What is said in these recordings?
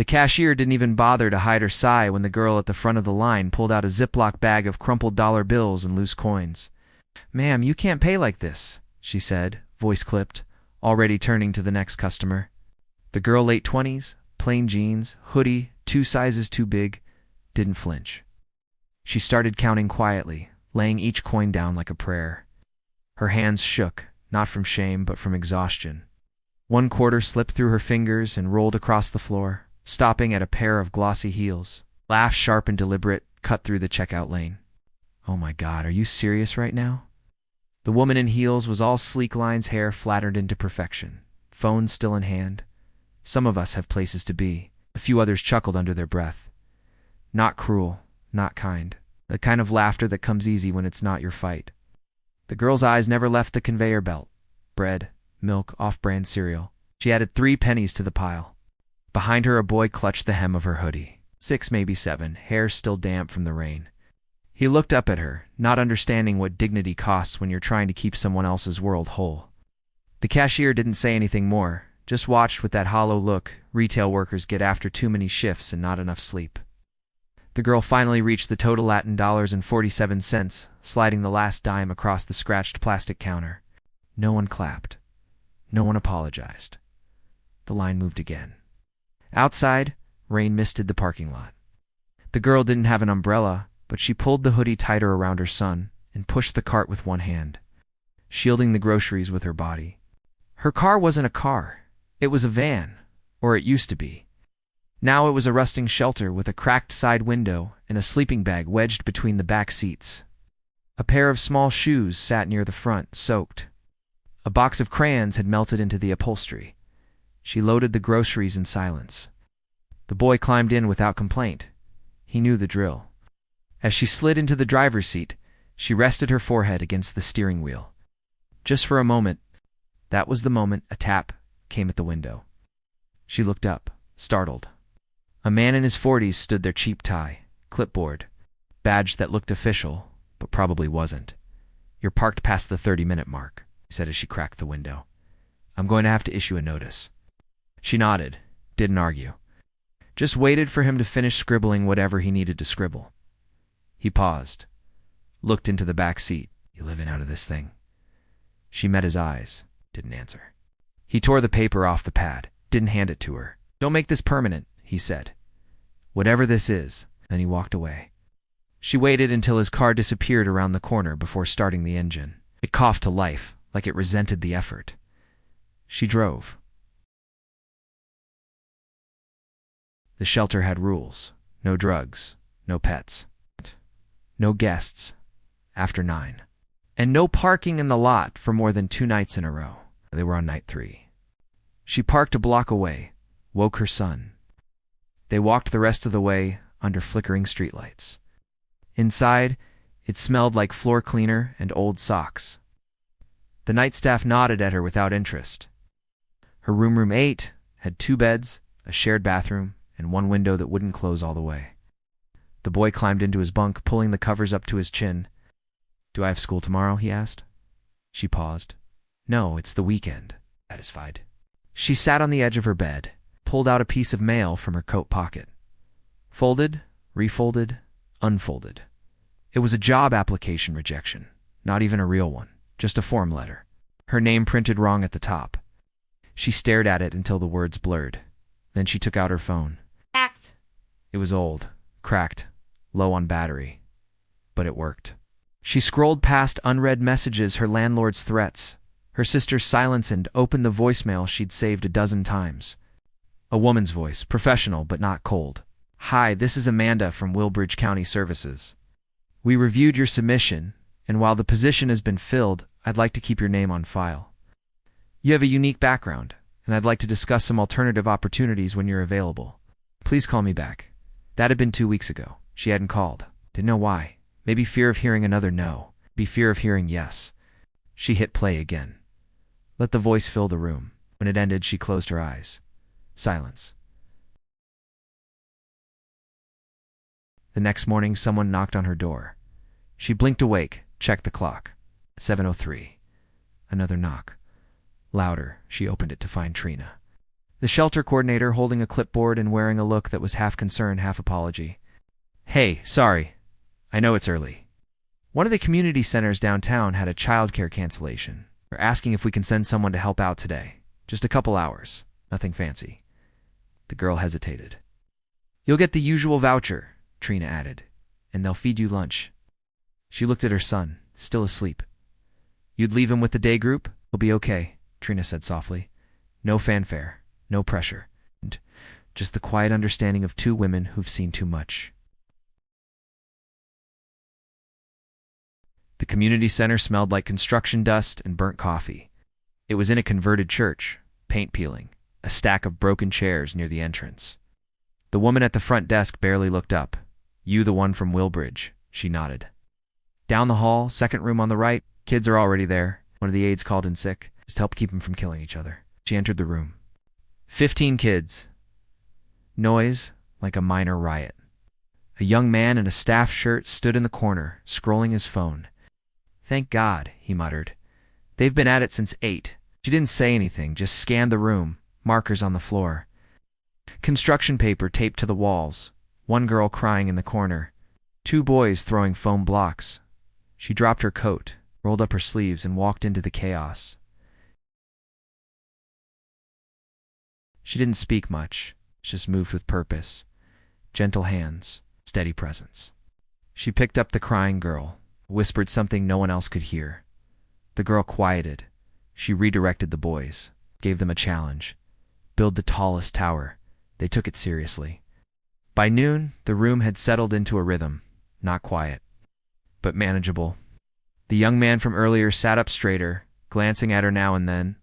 The cashier didn't even bother to hide her sigh when the girl at the front of the line pulled out a Ziploc bag of crumpled dollar bills and loose coins. "Ma'am, you can't pay like this," she said, voice clipped, already turning to the next customer. The girl, late 20s, plain jeans, hoodie, 2 sizes too big, didn't flinch. She started counting quietly, laying each coin down like a prayer. Her hands shook, not from shame but from exhaustion. 1 quarter slipped through her fingers and rolled across the floor, stopping at a pair of glossy heels. Laugh, sharp and deliberate, cut through the checkout lane. "Oh my God, are you serious right now?" The woman in heels was all sleek lines, hair flattered into perfection, phone still in hand. "Some of us have places to be." A few others chuckled under their breath. Not cruel, not kind. The kind of laughter that comes easy when it's not your fight. The girl's eyes never left the conveyor belt. Bread, milk, off-brand cereal. She added 3 pennies to the pile. Behind her, a boy clutched the hem of her hoodie. 6, maybe 7, hair still damp from the rain. He looked up at her, not understanding what dignity costs when you're trying to keep someone else's world whole. The cashier didn't say anything more, just watched with that hollow look retail workers get after too many shifts and not enough sleep. The girl finally reached the total Latin $47, sliding the last dime across the scratched plastic counter. No one clapped. No one apologized. The line moved again. Outside, rain misted the parking lot. The girl didn't have an umbrella, but she pulled the hoodie tighter around her son and pushed the cart with one hand, shielding the groceries with her body. Her car wasn't a car. It was a van, or it used to be. Now it was a rusting shelter with a cracked side window and a sleeping bag wedged between the back seats. A pair of small shoes sat near the front, soaked. A box of crayons had melted into the upholstery. She loaded the groceries in silence. The boy climbed in without complaint. He knew the drill. As she slid into the driver's seat, she rested her forehead against the steering wheel. Just for a moment, that was the moment, a tap came at the window. She looked up, startled. A man in his 40s stood there, cheap tie, clipboard, badge that looked official, but probably wasn't. "You're parked past the 30-minute mark," he said as she cracked the window. "I'm going to have to issue a notice." She nodded, didn't argue. Just waited for him to finish scribbling whatever he needed to scribble. He paused, looked into the back seat. "You living out of this thing?" She met his eyes, didn't answer. He tore the paper off the pad, didn't hand it to her. "Don't make this permanent," he said. "Whatever this is." Then he walked away. She waited until his car disappeared around the corner before starting the engine. It coughed to life, like it resented the effort. She drove. The shelter had rules. No drugs, no pets. No guests after 9. And no parking in the lot for more than 2 nights in a row. They were on night 3. She parked a block away, woke her son. They walked the rest of the way under flickering streetlights. Inside, it smelled like floor cleaner and old socks. The night staff nodded at her without interest. Her room 8 had 2 beds, a shared bathroom, and 1 window that wouldn't close all the way. The boy climbed into his bunk, pulling the covers up to his chin. "Do I have school tomorrow?" he asked. She paused. "No, it's the weekend." Satisfied. She sat on the edge of her bed, pulled out a piece of mail from her coat pocket. Folded, refolded, unfolded. It was a job application rejection, not even a real one, just a form letter. Her name printed wrong at the top. She stared at it until the words blurred. Then she took out her phone. Act. It was old, cracked, low on battery, but it worked. She scrolled past unread messages, her landlord's threats, her sister's silence, and opened the voicemail she'd saved a dozen times. A woman's voice, professional but not cold. "Hi, this is Amanda from Wilbridge County Services. We reviewed your submission, and while the position has been filled, I'd like to keep your name on file. You have a unique background, and I'd like to discuss some alternative opportunities when you're available. Please call me back." That had been 2 weeks ago. She hadn't called. Didn't know why. Maybe fear of hearing another no. Maybe fear of hearing yes. She hit play again. Let the voice fill the room. When it ended, she closed her eyes. Silence. The next morning, someone knocked on her door. She blinked awake, checked the clock. 7:03. Another knock. Louder, she opened it to find Trina. The shelter coordinator holding a clipboard and wearing a look that was half concern, half apology. Hey, sorry. I know it's early. One of the community centers downtown had a childcare cancellation. We're asking if we can send someone to help out today. Just a couple hours. Nothing fancy. The girl hesitated. You'll get the usual voucher, Trina added, and they'll feed you lunch. She looked at her son, still asleep. You'd leave him with the day group? He'll be okay, Trina said softly. No fanfare, no pressure, and just the quiet understanding of two women who've seen too much. The community center smelled like construction dust and burnt coffee. It was in a converted church, paint peeling, a stack of broken chairs near the entrance. The woman at the front desk barely looked up. You the one from Willbridge, she nodded. Down the hall, second room on the right, kids are already there. One of the aides called in sick, just to help keep them from killing each other. She entered the room. 15 kids. Noise like a minor riot. A young man in a staff shirt stood in the corner, scrolling his phone. Thank God, he muttered. They've been at it since 8. She didn't say anything, just scanned the room, markers on the floor. Construction paper taped to the walls, one girl crying in the corner, 2 boys throwing foam blocks. She dropped her coat, rolled up her sleeves, and walked into the chaos. She didn't speak much, just moved with purpose. Gentle hands, steady presence. She picked up the crying girl, whispered something no one else could hear. The girl quieted. She redirected the boys, gave them a challenge. Build the tallest tower. They took it seriously. By noon, the room had settled into a rhythm, not quiet, but manageable. The young man from earlier sat up straighter, glancing at her now and then.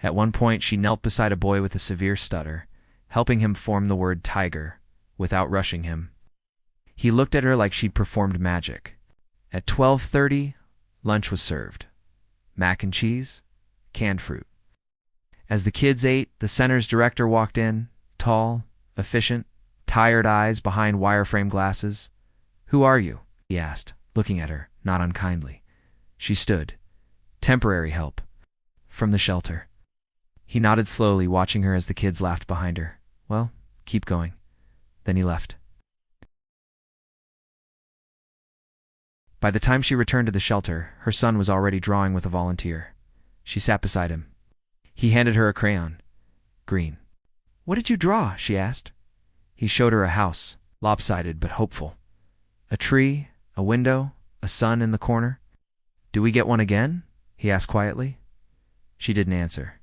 At one point, she knelt beside a boy with a severe stutter, helping him form the word tiger, without rushing him. He looked at her like she'd performed magic. At 12:30, lunch was served. Mac and cheese, canned fruit. As the kids ate, the center's director walked in, tall, efficient, tired eyes behind wireframe glasses. Who are you? He asked, looking at her, not unkindly. She stood. Temporary help. From the shelter. He nodded slowly, watching her as the kids laughed behind her. Well, keep going. Then he left. By the time she returned to the shelter, her son was already drawing with a volunteer. She sat beside him. He handed her a crayon. Green. What did you draw? She asked. He showed her a house, lopsided but hopeful. A tree, a window, a sun in the corner. Do we get one again? He asked quietly. She didn't answer.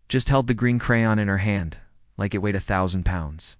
Just held the green crayon in her hand, like it weighed 1,000 pounds.